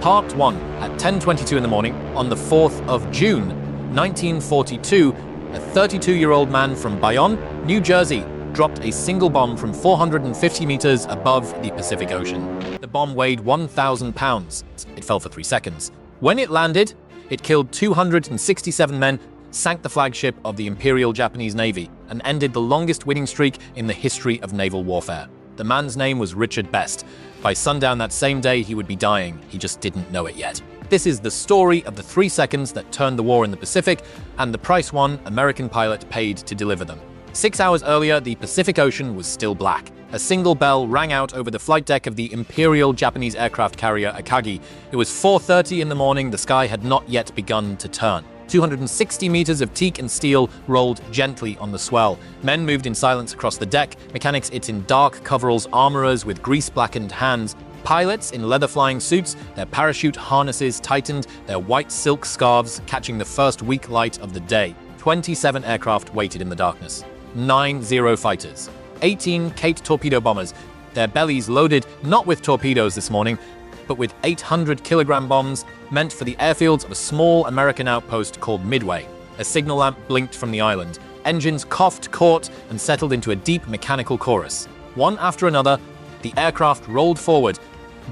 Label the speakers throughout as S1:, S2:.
S1: Part 1. At 10:22 in the morning, on the 4th of June, 1942, a 32-year-old man from Bayonne, New Jersey, dropped a single bomb from 450 meters above the Pacific Ocean. The bomb weighed 1,000 pounds. It fell for 3 seconds. When it landed, it killed 267 men, sank the flagship of the Imperial Japanese Navy, and ended the longest winning streak in the history of naval warfare. The man's name was Richard Best. By sundown that same day, he would be dying. He just didn't know it yet. This is the story of the 3 seconds that turned the war in the Pacific and the price one American pilot paid to deliver them. 6 hours earlier, the Pacific Ocean was still black. A single bell rang out over the flight deck of the Imperial Japanese aircraft carrier Akagi. It was 4:30 in the morning. The sky had not yet begun to turn. 260 meters of teak and steel rolled gently on the swell. Men moved in silence across the deck, mechanics it in dark coveralls, armorers with grease-blackened hands, pilots in leather flying suits, their parachute harnesses tightened, their white silk scarves catching the first weak light of the day. 27 aircraft waited in the darkness. 9 Zero fighters. 18 Kate torpedo bombers, their bellies loaded not with torpedoes this morning, but with 800-kilogram bombs meant for the airfields of a small American outpost called Midway. A signal lamp blinked from the island. Engines coughed, caught, and settled into a deep mechanical chorus. One after another, the aircraft rolled forward,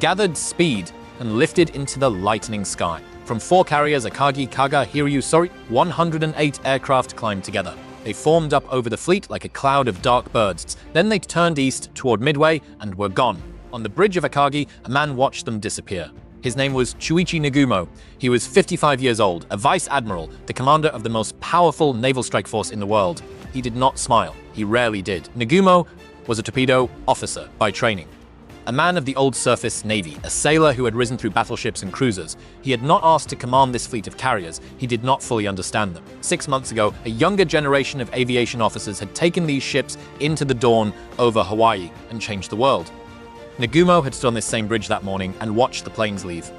S1: gathered speed, and lifted into the lightening sky. From 4 carriers, Akagi, Kaga, Hiryu, 108 aircraft climbed together. They formed up over the fleet like a cloud of dark birds. Then they turned east toward Midway and were gone. On the bridge of Akagi, a man watched them disappear. His name was Chuichi Nagumo. He was 55 years old, a vice admiral, the commander of the most powerful naval strike force in the world. He did not smile. He rarely did. Nagumo was a torpedo officer by training. A man of the old surface navy, a sailor who had risen through battleships and cruisers. He had not asked to command this fleet of carriers. He did not fully understand them. 6 months ago, a younger generation of aviation officers had taken these ships into the dawn over Hawaii and changed the world. Nagumo had stood on this same bridge that morning and watched the planes leave.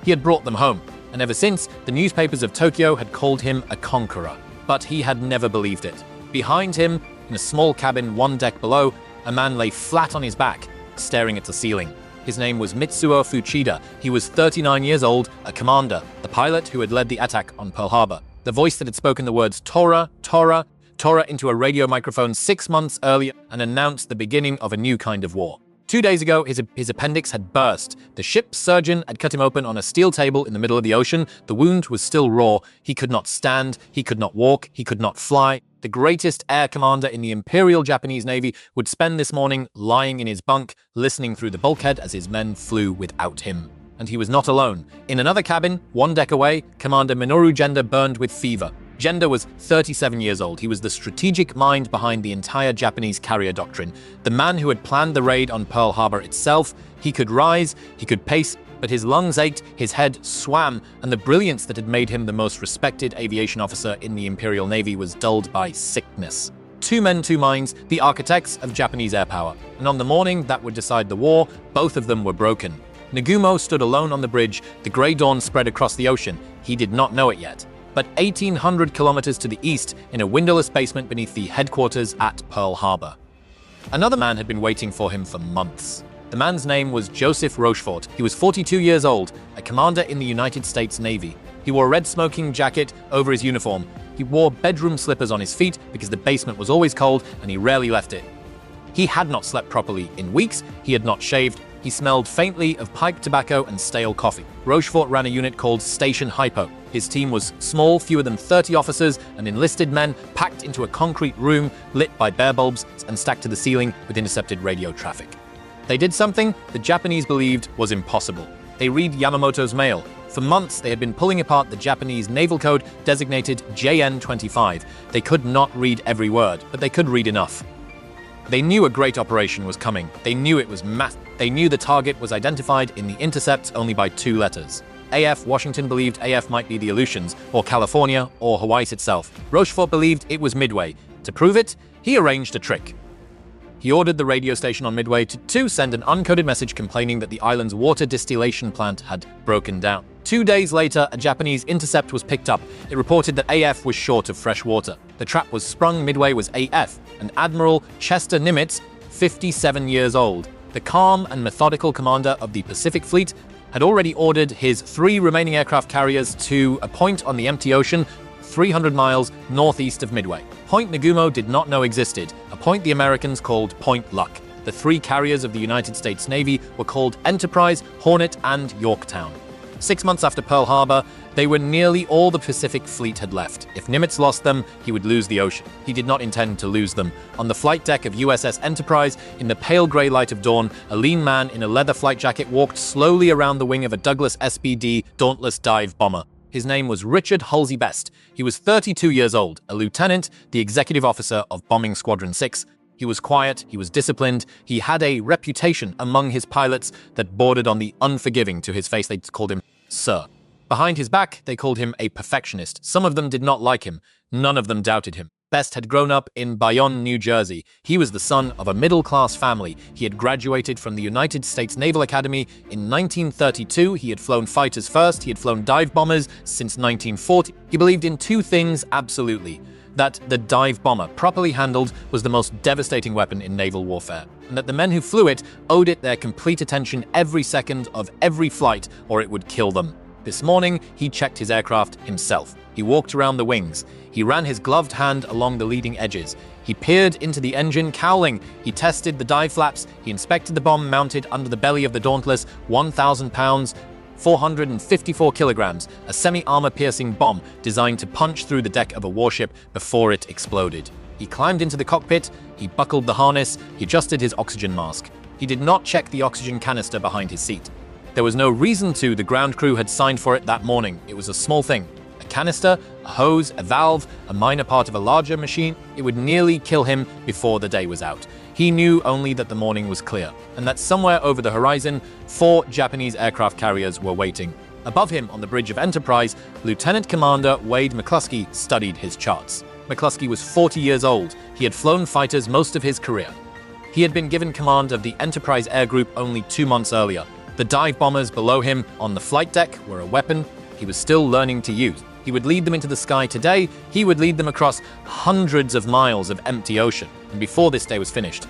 S1: He had brought them home, and ever since, the newspapers of Tokyo had called him a conqueror. But he had never believed it. Behind him, in a small cabin 1 deck below, a man lay flat on his back, staring at the ceiling. His name was Mitsuo Fuchida. He was 39 years old, a commander, the pilot who had led the attack on Pearl Harbor. The voice that had spoken the words Tora, Tora, Tora into a radio microphone 6 months earlier and announced the beginning of a new kind of war. 2 days ago, his appendix had burst. The ship's surgeon had cut him open on a steel table in the middle of the ocean. The wound was still raw. He could not stand. He could not walk. He could not fly. The greatest air commander in the Imperial Japanese Navy would spend this morning lying in his bunk, listening through the bulkhead as his men flew without him. And he was not alone. In another cabin, 1 deck away, Commander Minoru Genda burned with fever. Genda was 37 years old. He was the strategic mind behind the entire Japanese carrier doctrine. The man who had planned the raid on Pearl Harbor itself. He could rise, he could pace, but his lungs ached, his head swam, and the brilliance that had made him the most respected aviation officer in the Imperial Navy was dulled by sickness. 2 men, 2 minds, the architects of Japanese air power. And on the morning that would decide the war, both of them were broken. Nagumo stood alone on the bridge. The grey dawn spread across the ocean. He did not know it yet. But 1,800 kilometers to the east, in a windowless basement beneath the headquarters at Pearl Harbor. Another man had been waiting for him for months. The man's name was Joseph Rochefort. He was 42 years old, a commander in the United States Navy. He wore a red smoking jacket over his uniform. He wore bedroom slippers on his feet because the basement was always cold and he rarely left it. He had not slept properly in weeks. He had not shaved. He smelled faintly of pipe tobacco and stale coffee. Rochefort ran a unit called Station HYPO. His team was small, fewer than 30 officers and enlisted men packed into a concrete room lit by bare bulbs and stacked to the ceiling with intercepted radio traffic. They did something the Japanese believed was impossible. They read Yamamoto's mail. For months, they had been pulling apart the Japanese naval code designated JN-25. They could not read every word, but they could read enough. They knew a great operation was coming. They knew it was massive. They knew the target was identified in the intercepts only by 2 letters. AF. Washington believed AF might be the Aleutians, or California, or Hawaii itself. Rochefort believed it was Midway. To prove it, he arranged a trick. He ordered the radio station on Midway to send an uncoded message complaining that the island's water distillation plant had broken down. 2 days later, a Japanese intercept was picked up. It reported that AF was short of fresh water. The trap was sprung. Midway was AF, and Admiral Chester Nimitz, 57 years old. The calm and methodical commander of the Pacific Fleet had already ordered his 3 remaining aircraft carriers to a point on the empty ocean 300 miles northeast of Midway. Point Nagumo did not know existed, a point the Americans called Point Luck. The 3 carriers of the United States Navy were called Enterprise, Hornet, and Yorktown. 6 months after Pearl Harbor, they were nearly all the Pacific Fleet had left. If Nimitz lost them, he would lose the ocean. He did not intend to lose them. On the flight deck of USS Enterprise, in the pale gray light of dawn, a lean man in a leather flight jacket walked slowly around the wing of a Douglas SBD Dauntless dive bomber. His name was Richard Halsey Best. He was 32 years old, a lieutenant, the executive officer of Bombing Squadron 6. He was quiet, he was disciplined, he had a reputation among his pilots that bordered on the unforgiving. To his face, they called him Sir. Behind his back, they called him a perfectionist. Some of them did not like him. None of them doubted him. Best had grown up in Bayonne, New Jersey. He was the son of a middle-class family. He had graduated from the United States Naval Academy in 1932. He had flown fighters first. He had flown dive bombers since 1940. He believed in 2 things absolutely: that the dive bomber, properly handled, was the most devastating weapon in naval warfare, and that the men who flew it owed it their complete attention every second of every flight, or it would kill them. This morning, he checked his aircraft himself. He walked around the wings. He ran his gloved hand along the leading edges. He peered into the engine, cowling. He tested the dive flaps. He inspected the bomb mounted under the belly of the Dauntless, 1,000 pounds, 454 kilograms, a semi-armor-piercing bomb designed to punch through the deck of a warship before it exploded. He climbed into the cockpit. He buckled the harness. He adjusted his oxygen mask. He did not check the oxygen canister behind his seat. There was no reason to. The ground crew had signed for it that morning. It was a small thing. A canister, a hose, a valve, a minor part of a larger machine. It would nearly kill him before the day was out. He knew only that the morning was clear, and that somewhere over the horizon, 4 Japanese aircraft carriers were waiting. Above him on the bridge of Enterprise, Lieutenant Commander Wade McClusky studied his charts. McClusky was 40 years old. He had flown fighters most of his career. He had been given command of the Enterprise Air Group only 2 months earlier. The dive bombers below him on the flight deck were a weapon he was still learning to use. He would lead them into the sky today. He would lead them across hundreds of miles of empty ocean, and before this day was finished.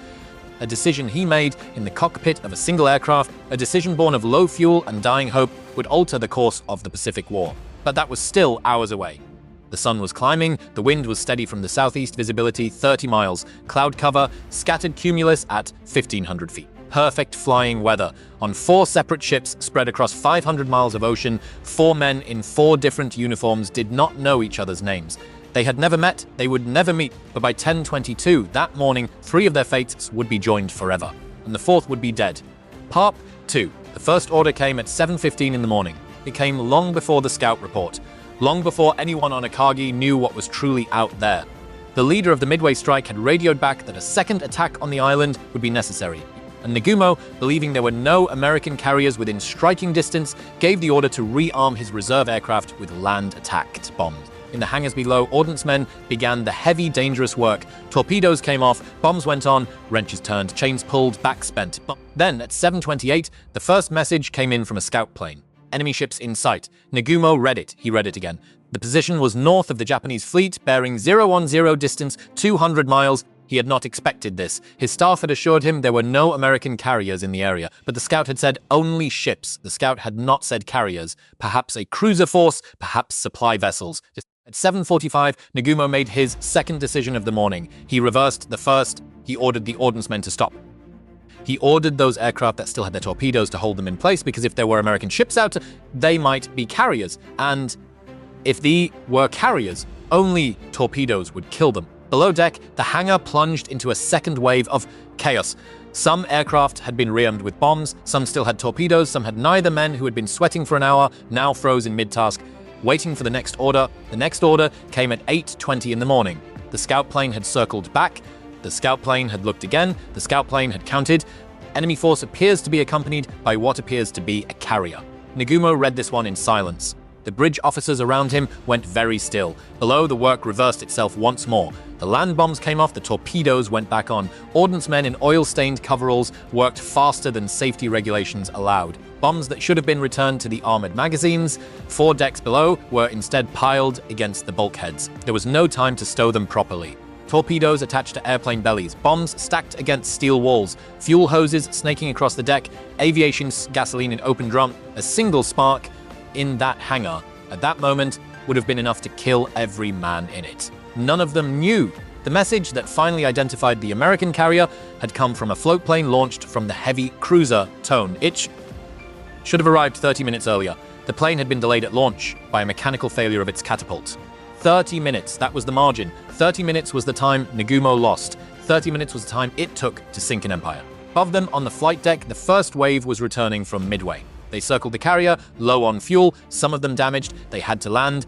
S1: A decision he made in the cockpit of a single aircraft, a decision born of low fuel and dying hope, would alter the course of the Pacific War. But that was still hours away. The sun was climbing, the wind was steady from the southeast, visibility 30 miles, cloud cover, scattered cumulus at 1,500 feet. Perfect flying weather. On 4 separate ships spread across 500 miles of ocean, 4 men in 4 different uniforms did not know each other's names. They had never met, they would never meet, but by 10:22 that morning, 3 of their fates would be joined forever, and the 4th would be dead. Part 2. The first order came at 7:15 in the morning. It came long before the scout report, long before anyone on Akagi knew what was truly out there. The leader of the Midway strike had radioed back that a second attack on the island would be necessary, and Nagumo, believing there were no American carriers within striking distance, gave the order to rearm his reserve aircraft with land-attacked bombs. In the hangars below, ordnance men began the heavy, dangerous work. Torpedoes came off, bombs went on, wrenches turned, chains pulled, backs bent. Then, at 7:28, the first message came in from a scout plane. Enemy ships in sight. Nagumo read it. He read it again. The position was north of the Japanese fleet, bearing 010 distance, 200 miles. He had not expected this. His staff had assured him there were no American carriers in the area, but the scout had said only ships. The scout had not said carriers. Perhaps a cruiser force, perhaps supply vessels. At 7:45, Nagumo made his second decision of the morning. He reversed the first. He ordered the ordnance men to stop. He ordered those aircraft that still had their torpedoes to hold them in place, because if there were American ships out, they might be carriers. And if they were carriers, only torpedoes would kill them. Below deck, the hangar plunged into a second wave of chaos. Some aircraft had been rearmed with bombs, some still had torpedoes, some had neither. Men who had been sweating for an hour now froze in mid-task, waiting for the next order. The next order came at 8:20 in the morning. The scout plane had circled back. The scout plane had looked again. The scout plane had counted. Enemy force appears to be accompanied by what appears to be a carrier. Nagumo read this one in silence. The bridge officers around him went very still. Below, the work reversed itself once more. The land bombs came off, the torpedoes went back on. Ordnance men in oil-stained coveralls worked faster than safety regulations allowed. Bombs that should have been returned to the armored magazines, 4 decks below, were instead piled against the bulkheads. There was no time to stow them properly. torpedoes attached to airplane bellies, bombs stacked against steel walls, fuel hoses snaking across the deck, aviation gasoline in open drum. A single spark in that hangar at that moment would have been enough to kill every man in it. None of them knew. The message that finally identified the American carrier had come from a float plane launched from the heavy cruiser Tone. It should have arrived 30 minutes earlier. The plane had been delayed at launch by a mechanical failure of its catapult. 30 minutes, that was the margin. 30 minutes was the time Nagumo lost. 30 minutes was the time it took to sink an empire. Above them, on the flight deck, the first wave was returning from Midway. They circled the carrier, low on fuel, some of them damaged. They had to land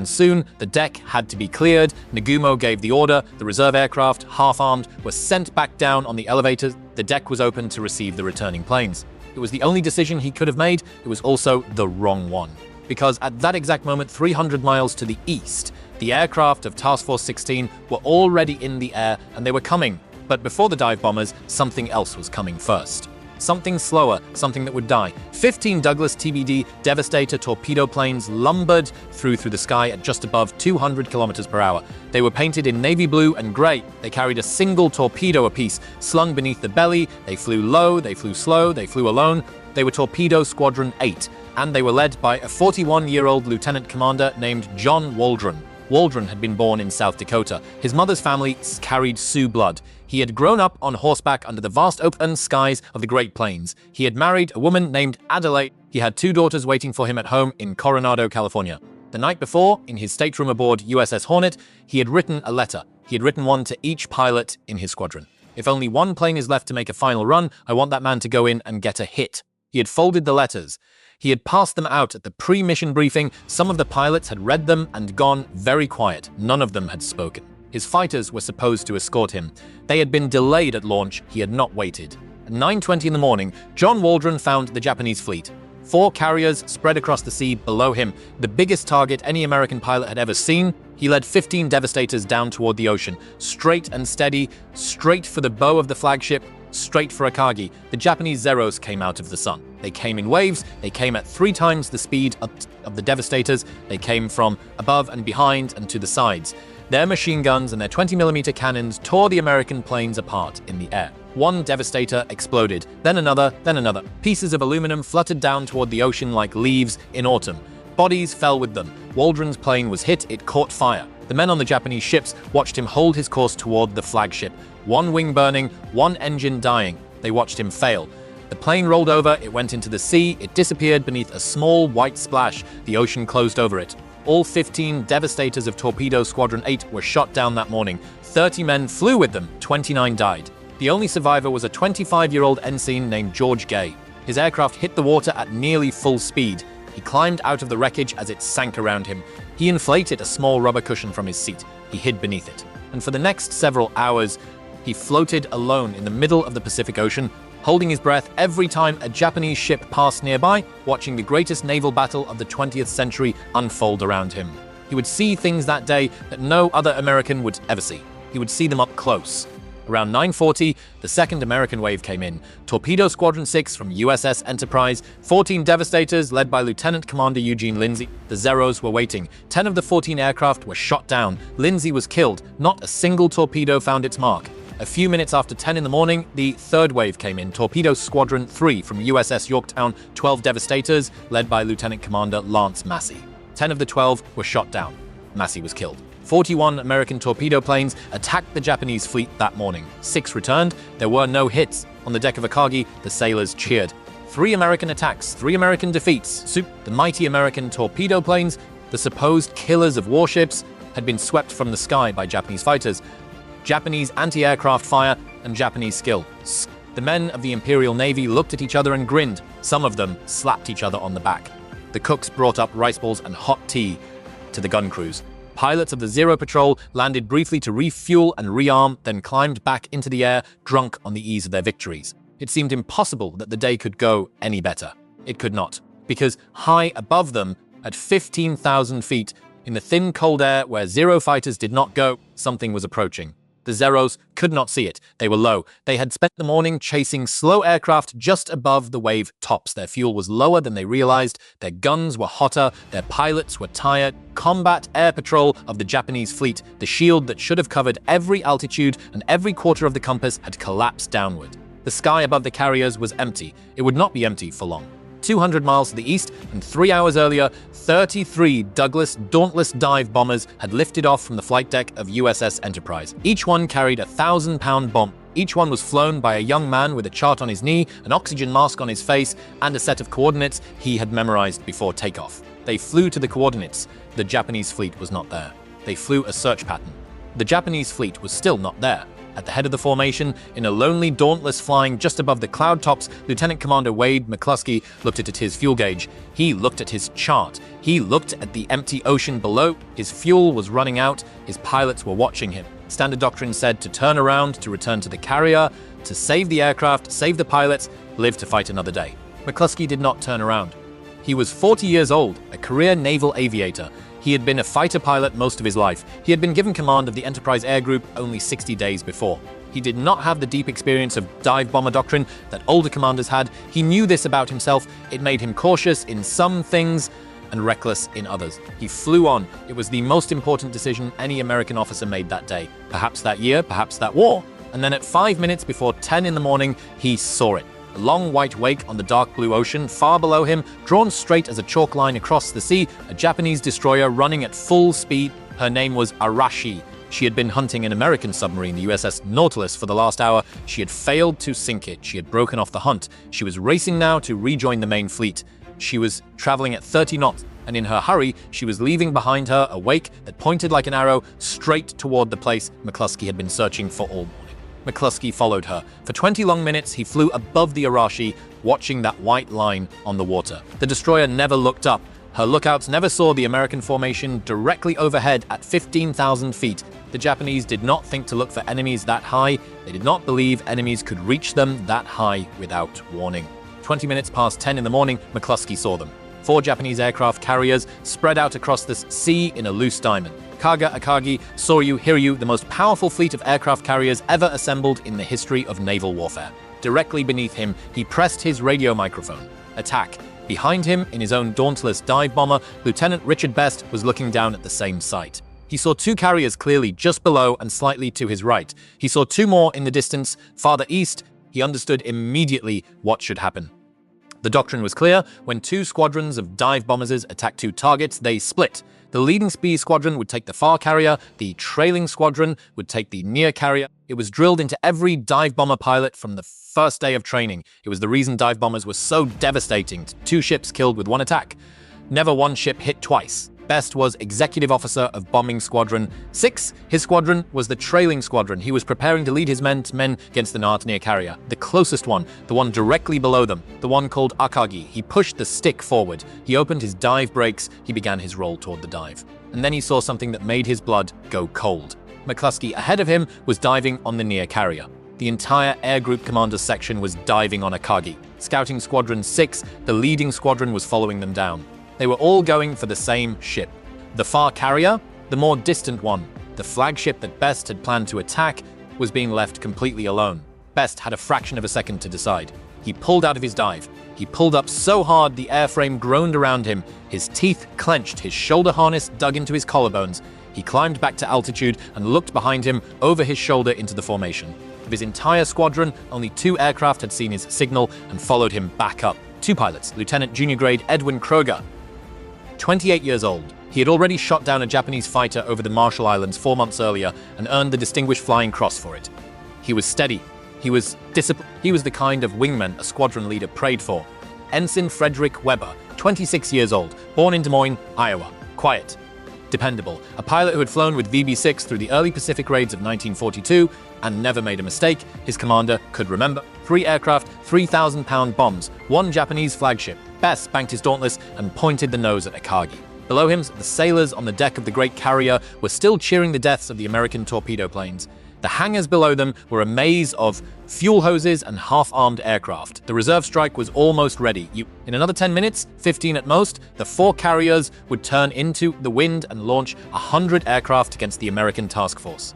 S1: soon. The deck had to be cleared. Nagumo gave the order. The reserve aircraft, half-armed, were sent back down on the elevators. The deck was open to receive the returning planes. It was the only decision he could have made. It was also the wrong one. Because at that exact moment, 300 miles to the east, the aircraft of Task Force 16 were already in the air and they were coming. But before the dive bombers, something else was coming first. Something slower, something that would die. 15 Douglas TBD Devastator torpedo planes lumbered through the sky at just above 200 kilometers per hour. They were painted in navy blue and gray. They carried a single torpedo apiece, slung beneath the belly. They flew low, they flew slow, they flew alone. They were Torpedo Squadron 8, and they were led by a 41-year-old lieutenant commander named John Waldron. Waldron had been born in South Dakota. His mother's family carried Sioux blood. He had grown up on horseback under the vast open skies of the Great Plains. He had married a woman named Adelaide. He had 2 daughters waiting for him at home in Coronado, California. The night before, in his stateroom aboard USS Hornet, he had written a letter. He had written one to each pilot in his squadron. If only one plane is left to make a final run, I want that man to go in and get a hit. He had folded the letters. He had passed them out at the pre-mission briefing. Some of the pilots had read them and gone very quiet. None of them had spoken. His fighters were supposed to escort him. They had been delayed at launch. He had not waited. At 9:20 in the morning, John Waldron found the Japanese fleet. 4 carriers spread across the sea below him, the biggest target any American pilot had ever seen. He led 15 Devastators down toward the ocean, straight and steady, straight for the bow of the flagship, straight for Akagi. The Japanese Zeros came out of the sun. They came in waves. They came at 3 times the speed of the Devastators. They came from above and behind and to the sides. Their machine guns and their 20mm cannons tore the American planes apart in the air. 1 Devastator exploded, then another, then another. Pieces of aluminum fluttered down toward the ocean like leaves in autumn. Bodies fell with them. Waldron's plane was hit, it caught fire. The men on the Japanese ships watched him hold his course toward the flagship. 1 wing burning, 1 engine dying. They watched him fail. The plane rolled over, it went into the sea, it disappeared beneath a small white splash. The ocean closed over it. All 15 Devastators of Torpedo Squadron 8 were shot down that morning. 30 men flew with them, 29 died. The only survivor was a 25-year-old ensign named George Gay. His aircraft hit the water at nearly full speed. He climbed out of the wreckage as it sank around him. He inflated a small rubber cushion from his seat. He hid beneath it. And for the next several hours, he floated alone in the middle of the Pacific Ocean, holding his breath every time a Japanese ship passed nearby, watching the greatest naval battle of the 20th century unfold around him. He would see things that day that no other American would ever see. He would see them up close. Around 9:40, the second American wave came in. Torpedo Squadron 6 from USS Enterprise, 14 Devastators led by Lieutenant Commander Eugene Lindsay. The Zeros were waiting. 10 of the 14 aircraft were shot down. Lindsay was killed. Not a single torpedo found its mark. A few minutes after 10 in the morning, the third wave came in. Torpedo Squadron 3 from USS Yorktown, 12 Devastators led by Lieutenant Commander Lance Massey. 10 of the 12 were shot down. Massey was killed. 41 American torpedo planes attacked the Japanese fleet that morning. 6 returned. There were no hits. On the deck of Akagi, the sailors cheered. 3 American attacks, 3 American defeats. The mighty American torpedo planes, the supposed killers of warships, had been swept from the sky by Japanese fighters. Japanese anti-aircraft fire and Japanese skill. The men of the Imperial Navy looked at each other and grinned. Some of them slapped each other on the back. The cooks brought up rice balls and hot tea to the gun crews. Pilots of the Zero Patrol landed briefly to refuel and rearm, then climbed back into the air, drunk on the ease of their victories. It seemed impossible that the day could go any better. It could not, because high above them, at 15,000 feet, in the thin cold air where Zero fighters did not go, something was approaching. The Zeros could not see it. They were low. They had spent the morning chasing slow aircraft just above the wave tops. Their fuel was lower than they realized. Their guns were hotter. Their pilots were tired. Combat air patrol of the Japanese fleet, the shield that should have covered every altitude and every quarter of the compass, had collapsed downward. The sky above the carriers was empty. It would not be empty for long. 200 miles to the east, and 3 hours earlier, 33 Douglas Dauntless dive bombers had lifted off from the flight deck of USS Enterprise. Each one carried a 1,000-pound bomb. Each one was flown by a young man with a chart on his knee, an oxygen mask on his face, and a set of coordinates he had memorized before takeoff. They flew to the coordinates. The Japanese fleet was not there. They flew a search pattern. The Japanese fleet was still not there. At the head of the formation, in a lonely Dauntless flying just above the cloud tops, Lieutenant Commander Wade McClusky looked at his fuel gauge. He looked at his chart. He looked at the empty ocean below. His fuel was running out. His pilots were watching him. Standard doctrine said to turn around, to return to the carrier, to save the aircraft, save the pilots, live to fight another day. McClusky did not turn around. He was 40 years old, a career naval aviator. He had been a fighter pilot most of his life. He had been given command of the Enterprise Air Group only 60 days before. He did not have the deep experience of dive bomber doctrine that older commanders had. He knew this about himself. It made him cautious in some things and reckless in others. He flew on. It was the most important decision any American officer made that day. Perhaps that year, perhaps that war. And then at 5 minutes before 10 in the morning, he saw it. A long white wake on the dark blue ocean, far below him, drawn straight as a chalk line across the sea, a Japanese destroyer running at full speed. Her name was Arashi. She had been hunting an American submarine, the USS Nautilus, for the last hour. She had failed to sink it. She had broken off the hunt. She was racing now to rejoin the main fleet. She was traveling at 30 knots, and in her hurry, she was leaving behind her a wake that pointed like an arrow straight toward the place McClusky had been searching for all morning. McClusky followed her. For 20 long minutes, he flew above the Arashi, watching that white line on the water. The destroyer never looked up. Her lookouts never saw the American formation directly overhead at 15,000 feet. The Japanese did not think to look for enemies that high. They did not believe enemies could reach them that high without warning. 20 minutes past 10 in the morning, McClusky saw them. 4 Japanese aircraft carriers spread out across the sea in a loose diamond. Akagi, Soryu, Hiryu, the most powerful fleet of aircraft carriers ever assembled in the history of naval warfare. Directly beneath him, he pressed his radio microphone. Attack. Behind him, in his own Dauntless dive bomber, Lieutenant Richard Best was looking down at the same sight. He saw 2 carriers clearly just below and slightly to his right. He saw 2 more in the distance, farther east. He understood immediately what should happen. The doctrine was clear. When 2 squadrons of dive bombers attacked 2 targets, they split. The leading speed squadron would take the far carrier, the trailing squadron would take the near carrier. It was drilled into every dive bomber pilot from the first day of training. It was the reason dive bombers were so devastating. 2 ships killed with 1 attack. Never 1 ship hit twice. Best was executive officer of Bombing Squadron 6. His squadron was the trailing squadron. He was preparing to lead his men against the Nartania carrier. The closest one, the one directly below them, the one called Akagi. He pushed the stick forward. He opened his dive brakes. He began his roll toward the dive. And then he saw something that made his blood go cold. McClusky, ahead of him, was diving on the near carrier. The entire Air Group Commander's section was diving on Akagi. Scouting Squadron 6, the leading squadron, was following them down. They were all going for the same ship. The far carrier, the more distant one, the flagship that Best had planned to attack, was being left completely alone. Best had a fraction of a second to decide. He pulled out of his dive. He pulled up so hard the airframe groaned around him. His teeth clenched, his shoulder harness dug into his collarbones. He climbed back to altitude and looked behind him over his shoulder into the formation. Of his entire squadron, only 2 aircraft had seen his signal and followed him back up. 2 pilots, Lieutenant Junior Grade Edwin Kroger, 28 years old. He had already shot down a Japanese fighter over the Marshall Islands 4 months earlier and earned the Distinguished Flying Cross for it. He was steady. He was disciplined. He was the kind of wingman a squadron leader prayed for. Ensign Frederick Weber, 26 years old, born in Des Moines, Iowa. Quiet. Dependable. A pilot who had flown with VB-6 through the early Pacific raids of 1942 and never made a mistake. His commander could remember. 3 aircraft, 3,000-pound bombs, 1 Japanese flagship. Best banked his Dauntless and pointed the nose at Akagi. Below him, the sailors on the deck of the great carrier were still cheering the deaths of the American torpedo planes. The hangars below them were a maze of fuel hoses and half-armed aircraft. The reserve strike was almost ready. In another 10 minutes, 15 at most, the 4 carriers would turn into the wind and launch 100 aircraft against the American task force.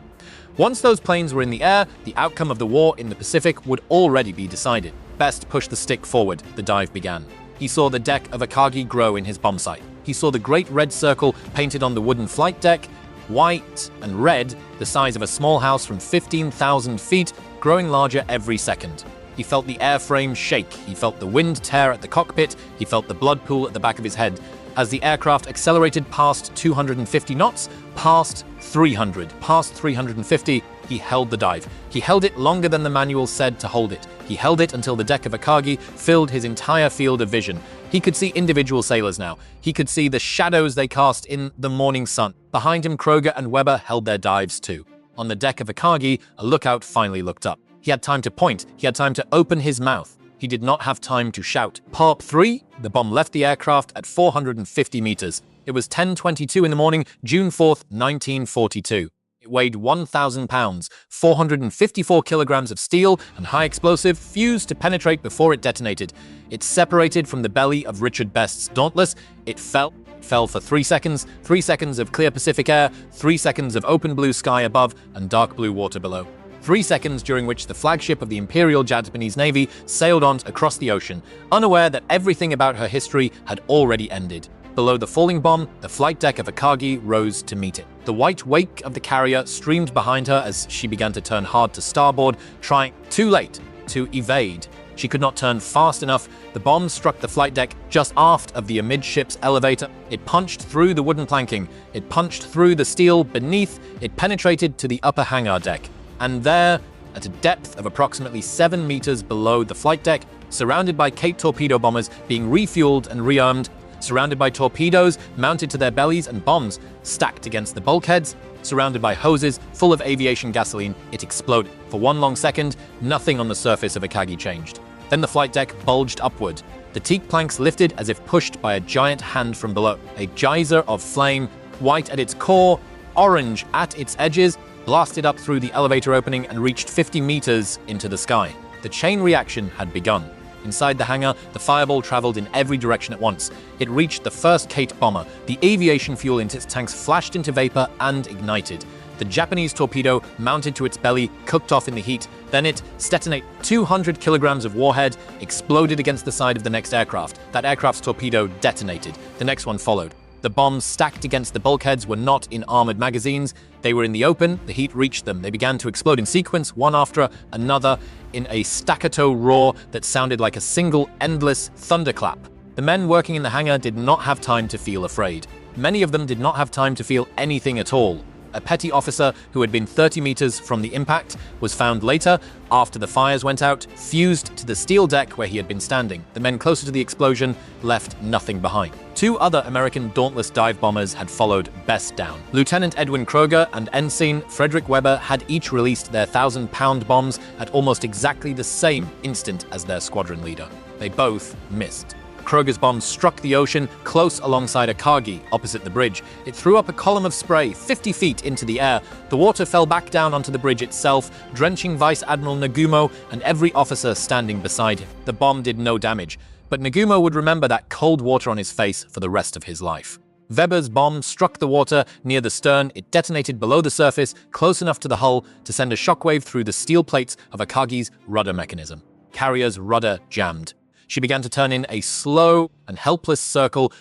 S1: Once those planes were in the air, the outcome of the war in the Pacific would already be decided. Best pushed the stick forward. The dive began. He saw the deck of Akagi grow in his bomb sight. He saw the great red circle painted on the wooden flight deck, white and red, the size of a small house from 15,000 feet, growing larger every second. He felt the airframe shake. He felt the wind tear at the cockpit. He felt the blood pool at the back of his head. As the aircraft accelerated past 250 knots, past 300, past 350, he held the dive. He held it longer than the manual said to hold it. He held it until the deck of Akagi filled his entire field of vision. He could see individual sailors now. He could see the shadows they cast in the morning sun. Behind him, Kroger and Weber held their dives too. On the deck of Akagi, a lookout finally looked up. He had time to point. He had time to open his mouth. He did not have time to shout. Pop 3, the bomb left the aircraft at 450 meters. It was 10:22 in the morning, June 4th, 1942. It weighed 1,000 pounds, 454 kilograms of steel and high explosive fused to penetrate before it detonated. It separated from the belly of Richard Best's Dauntless. It fell for 3 seconds, 3 seconds of clear Pacific air, 3 seconds of open blue sky above and dark blue water below. 3 seconds during which the flagship of the Imperial Japanese Navy sailed on across the ocean, unaware that everything about her history had already ended. Below the falling bomb, the flight deck of Akagi rose to meet it. The white wake of the carrier streamed behind her as she began to turn hard to starboard, trying too late to evade. She could not turn fast enough. The bomb struck the flight deck just aft of the amidships elevator. It punched through the wooden planking. It punched through the steel beneath. It penetrated to the upper hangar deck. And there, at a depth of approximately 7 meters below the flight deck, surrounded by Kate torpedo bombers being refueled and rearmed, surrounded by torpedoes mounted to their bellies and bombs stacked against the bulkheads, surrounded by hoses full of aviation gasoline, it exploded. For one long second, nothing on the surface of Akagi changed. Then the flight deck bulged upward. The teak planks lifted as if pushed by a giant hand from below. A geyser of flame, white at its core, orange at its edges, blasted up through the elevator opening and reached 50 meters into the sky. The chain reaction had begun. Inside the hangar, the fireball traveled in every direction at once. It reached the first Kate bomber. The aviation fuel in its tanks flashed into vapor and ignited. The Japanese torpedo, mounted to its belly, cooked off in the heat. Then it detonated 200 kilograms of warhead, exploded against the side of the next aircraft. That aircraft's torpedo detonated. The next one followed. The bombs stacked against the bulkheads were not in armored magazines. They were in the open. The heat reached them. They began to explode in sequence, one after another, in a staccato roar that sounded like a single, endless thunderclap. The men working in the hangar did not have time to feel afraid. Many of them did not have time to feel anything at all. A petty officer who had been 30 meters from the impact was found later, after the fires went out, fused to the steel deck where he had been standing. The men closer to the explosion left nothing behind. 2 other American Dauntless dive bombers had followed Best down. Lieutenant Edwin Kroger and Ensign Frederick Weber had each released their 1,000-pound bombs at almost exactly the same instant as their squadron leader. They both missed. Kroger's bomb struck the ocean close alongside Akagi, opposite the bridge. It threw up a column of spray 50 feet into the air. The water fell back down onto the bridge itself, drenching Vice Admiral Nagumo and every officer standing beside him. The bomb did no damage, but Nagumo would remember that cold water on his face for the rest of his life. Weber's bomb struck the water near the stern. It detonated below the surface, close enough to the hull to send a shockwave through the steel plates of Akagi's rudder mechanism. Carrier's rudder jammed. She began to turn in a slow and helpless circle,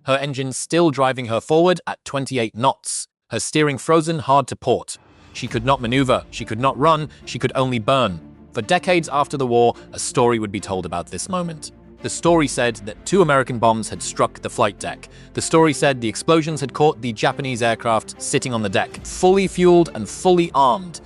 S1: her engine still driving her forward at 28 knots, her steering frozen hard to port. She could not maneuver, she could not run, she could only burn. For decades after the war, a story would be told about this moment. The story said that 2 American bombs had struck the flight deck. The story said the explosions had caught the Japanese aircraft sitting on the deck, fully fueled and fully armed,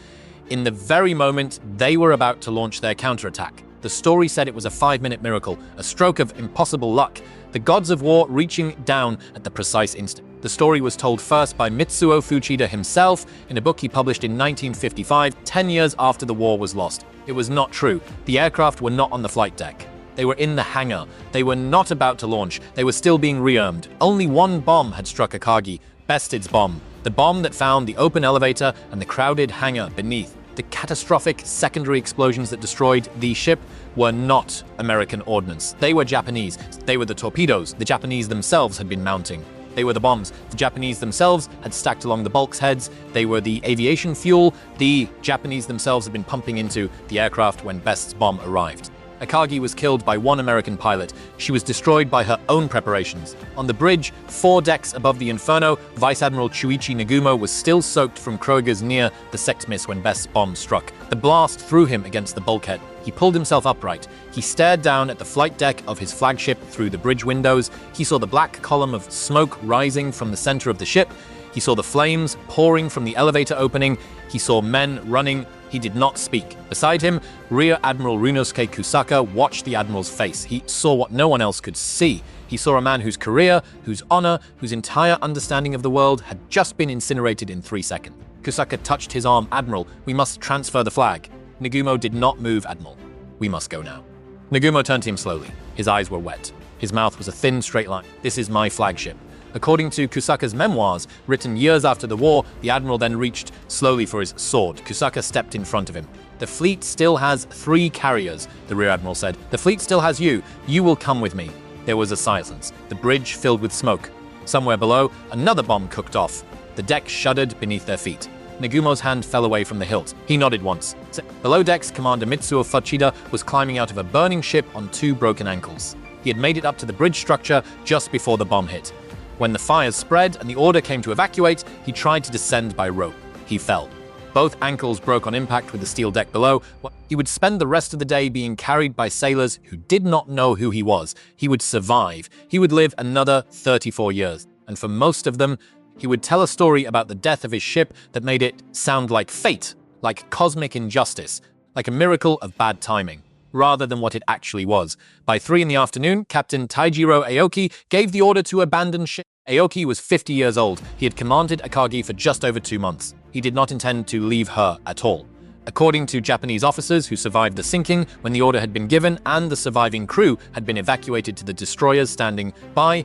S1: in the very moment they were about to launch their counterattack. The story said it was a 5-minute miracle, a stroke of impossible luck, the gods of war reaching down at the precise instant. The story was told first by Mitsuo Fuchida himself in a book he published in 1955, 10 years after the war was lost. It was not true. The aircraft were not on the flight deck. They were in the hangar. They were not about to launch. They were still being rearmed. Only one bomb had struck Akagi, Bested's bomb, the bomb that found the open elevator and the crowded hangar beneath. The catastrophic secondary explosions that destroyed the ship were not American ordnance. They were Japanese. They were the torpedoes the Japanese themselves had been mounting. They were the bombs. The Japanese themselves had stacked along the bulkheads. They were the aviation fuel the Japanese themselves had been pumping into the aircraft when Best's bomb arrived. Akagi was killed by one American pilot. She was destroyed by her own preparations. On the bridge, 4 decks above the Inferno, Vice Admiral Chuichi Nagumo was still soaked from Kroger's near the sect miss when Best's bomb struck. The blast threw him against the bulkhead. He pulled himself upright. He stared down at the flight deck of his flagship through the bridge windows. He saw the black column of smoke rising from the center of the ship. He saw the flames pouring from the elevator opening. He saw men running. He did not speak. Beside him, Rear Admiral Runosuke Kusaka watched the Admiral's face. He saw what no one else could see. He saw a man whose career, whose honor, whose entire understanding of the world had just been incinerated in 3 seconds. Kusaka touched his arm. "Admiral, we must transfer the flag." Nagumo did not move. "Admiral, we must go now." Nagumo turned to him slowly. His eyes were wet. His mouth was a thin, straight line. "This is my flagship." According to Kusaka's memoirs, written years after the war, the Admiral then reached slowly for his sword. Kusaka stepped in front of him. "The fleet still has 3 carriers," the Rear Admiral said. "The fleet still has you. You will come with me." There was a silence. The bridge filled with smoke. Somewhere below, another bomb cooked off. The deck shuddered beneath their feet. Nagumo's hand fell away from the hilt. He nodded once. Below decks, Commander Mitsuo Fuchida was climbing out of a burning ship on 2 broken ankles. He had made it up to the bridge structure just before the bomb hit. When the fires spread and the order came to evacuate, he tried to descend by rope. He fell. Both ankles broke on impact with the steel deck below. He would spend the rest of the day being carried by sailors who did not know who he was. He would survive. He would live another 34 years. And for most of them, he would tell a story about the death of his ship that made it sound like fate, like cosmic injustice, like a miracle of bad timing, rather than what it actually was. By 3 in the afternoon, Captain Taijiro Aoki gave the order to abandon ship. Aoki was 50 years old. He had commanded Akagi for just over 2 months. He did not intend to leave her at all. According to Japanese officers who survived the sinking when the order had been given and the surviving crew had been evacuated to the destroyers standing by,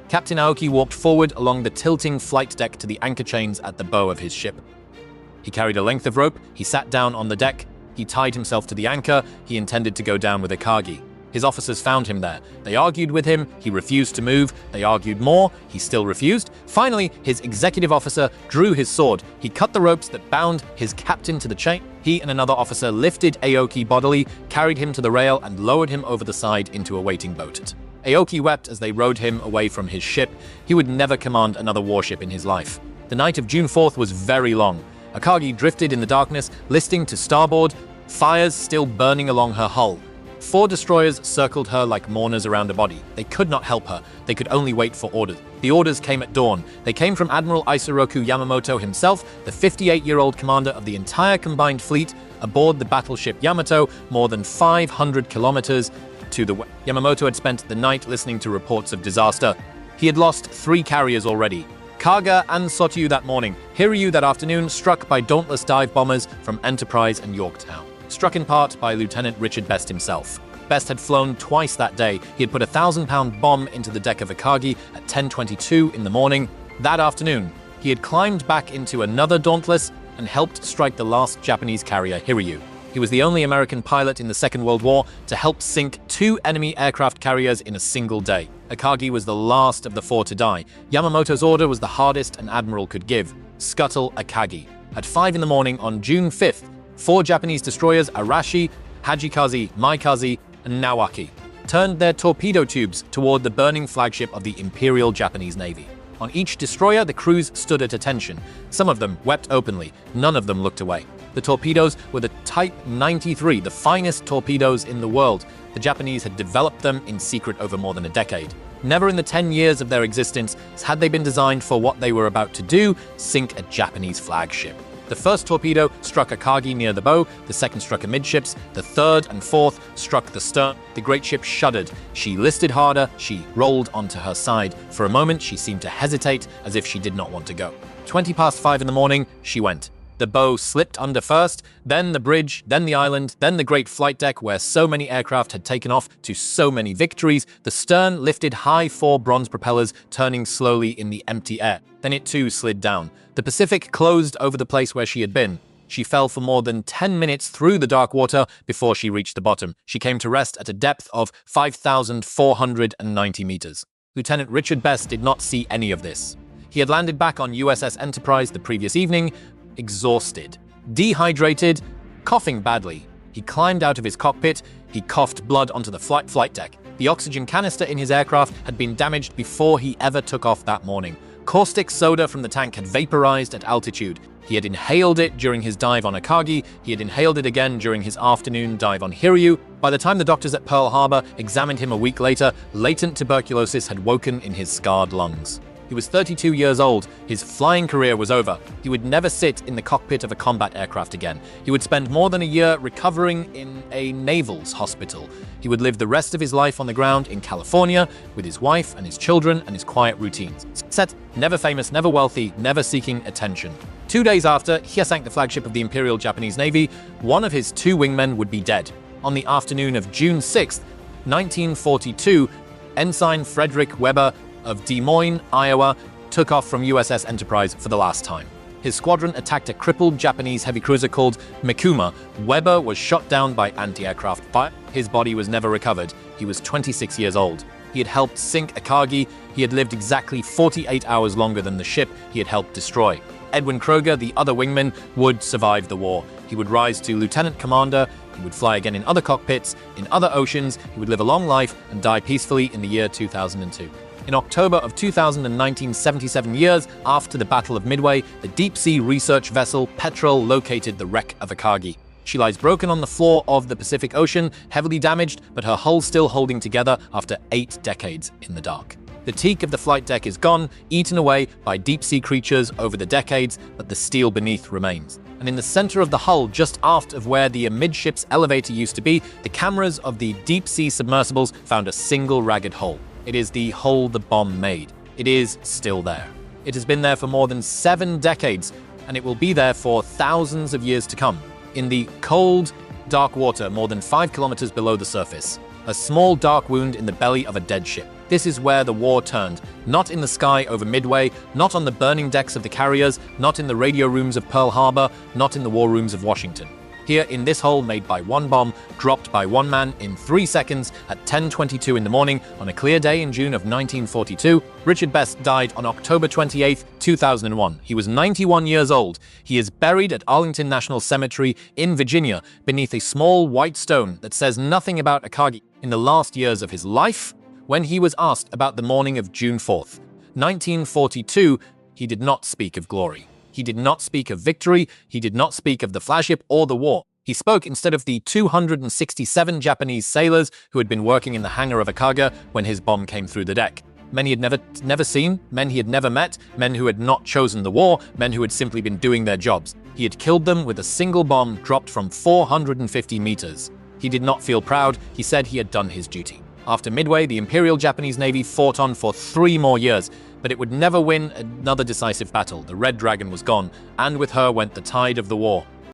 S1: Captain Aoki walked forward along the tilting flight deck to the anchor chains at the bow of his ship. He carried a length of rope. He sat down on the deck. He tied himself to the anchor. He intended to go down with Akagi. His officers found him there. They argued with him. He refused to move. They argued more. He still refused. Finally, his executive officer drew his sword. He cut the ropes that bound his captain to the chain. He and another officer lifted Aoki bodily, carried him to the rail, and lowered him over the side into a waiting boat. Aoki wept as they rowed him away from his ship. He would never command another warship in his life. The night of June 4th was very long. Akagi drifted in the darkness, listing to starboard, fires still burning along her hull. 4 destroyers circled her like mourners around a body. They could not help her. They could only wait for orders. The orders came at dawn. They came from Admiral Isoroku Yamamoto himself, the 58-year-old commander of the entire combined fleet, aboard the battleship Yamato, more than 500 kilometers to the west. Yamamoto had spent the night listening to reports of disaster. He had lost 3 carriers already. Kaga and Sotyu that morning, Hiryu that afternoon, struck by dauntless dive bombers from Enterprise and Yorktown. Struck in part by Lieutenant Richard Best himself. Best had flown twice that day. He had put a 1,000-pound bomb into the deck of Akagi at 10:22 in the morning. That afternoon, he had climbed back into another Dauntless and helped strike the last Japanese carrier, Hiryu. He was the only American pilot in the Second World War to help sink 2 enemy aircraft carriers in a single day. Akagi was the last of the 4 to die. Yamamoto's order was the hardest an admiral could give: scuttle Akagi. At 5 in the morning on June 5th, 4 Japanese destroyers, Arashi, Hajikaze, Maikaze, and Nawaki, turned their torpedo tubes toward the burning flagship of the Imperial Japanese Navy. On each destroyer, the crews stood at attention. Some of them wept openly. None of them looked away. The torpedoes were the Type 93, the finest torpedoes in the world. The Japanese had developed them in secret over more than a decade. Never in the 10 years of their existence had they been designed for what they were about to do: sink a Japanese flagship. The first torpedo struck Akagi near the bow, the second struck amidships, the third and fourth struck the stern. The great ship shuddered. She listed harder, she rolled onto her side. For a moment, she seemed to hesitate, as if she did not want to go. 5:20 in the morning, she went. The bow slipped under first, then the bridge, then the island, then the great flight deck where so many aircraft had taken off to so many victories. The stern lifted high 4 bronze propellers, turning slowly in the empty air. Then it too slid down. The Pacific closed over the place where she had been. She fell for more than 10 minutes through the dark water before she reached the bottom. She came to rest at a depth of 5,490 meters. Lieutenant Richard Best did not see any of this. He had landed back on USS Enterprise the previous evening, exhausted, dehydrated, coughing badly. He climbed out of his cockpit. He coughed blood onto the flight deck. The oxygen canister in his aircraft had been damaged before he ever took off that morning. Caustic soda from the tank had vaporized at altitude. He had inhaled it during his dive on Akagi. He had inhaled it again during his afternoon dive on Hiryu. By the time the doctors at Pearl Harbor examined him a week later, latent tuberculosis had woken in his scarred lungs. He was 32 years old. His flying career was over. He would never sit in the cockpit of a combat aircraft again. He would spend more than a year recovering in a naval's hospital. He would live the rest of his life on the ground in California with his wife and his children and his quiet routines. Set, never famous, never wealthy, never seeking attention. 2 days after he sank the flagship of the Imperial Japanese Navy, one of his two wingmen would be dead. On the afternoon of June 6, 1942, Ensign Frederick Weber of Des Moines, Iowa, took off from USS Enterprise for the last time. His squadron attacked a crippled Japanese heavy cruiser called Mikuma. Weber was shot down by anti-aircraft fire. His body was never recovered. He was 26 years old. He had helped sink Akagi. He had lived exactly 48 hours longer than the ship he had helped destroy. Edwin Kroger, the other wingman, would survive the war. He would rise to lieutenant commander. He would fly again in other cockpits, in other oceans. He would live a long life and die peacefully in the year 2002. In October of 2019, 77 years after the Battle of Midway, the deep-sea research vessel Petrel located the wreck of Akagi. She lies broken on the floor of the Pacific Ocean, heavily damaged, but her hull still holding together after 8 decades in the dark. The teak of the flight deck is gone, eaten away by deep-sea creatures over the decades, but the steel beneath remains. And in the center of the hull, just aft of where the amidships elevator used to be, the cameras of the deep-sea submersibles found a single ragged hole. It is the hole the bomb made. It is still there. It has been there for more than 7 decades, and it will be there for thousands of years to come. In the cold, dark water more than 5 kilometers below the surface. A small dark wound in the belly of a dead ship. This is where the war turned. Not in the sky over Midway, not on the burning decks of the carriers, not in the radio rooms of Pearl Harbor, not in the war rooms of Washington. Here in this hole made by one bomb, dropped by one man in 3 seconds at 10:22 in the morning on a clear day in June of 1942, Richard Best died on October 28, 2001. He was 91 years old. He is buried at Arlington National Cemetery in Virginia beneath a small white stone that says nothing about Akagi. In the last years of his life, when he was asked about the morning of June 4th, 1942, he did not speak of glory. He did not speak of victory. He did not speak of the flagship or the war. He spoke instead of the 267 Japanese sailors who had been working in the hangar of Akagi when his bomb came through the deck. Men he had never seen, men he had never met, men who had not chosen the war, men who had simply been doing their jobs. He had killed them with a single bomb dropped from 450 meters. He did not feel proud. He said he had done his duty. After Midway, the Imperial Japanese Navy fought on for 3 more years, but it would never win another decisive battle. The Red Dragon was gone, and with her went the tide of the war.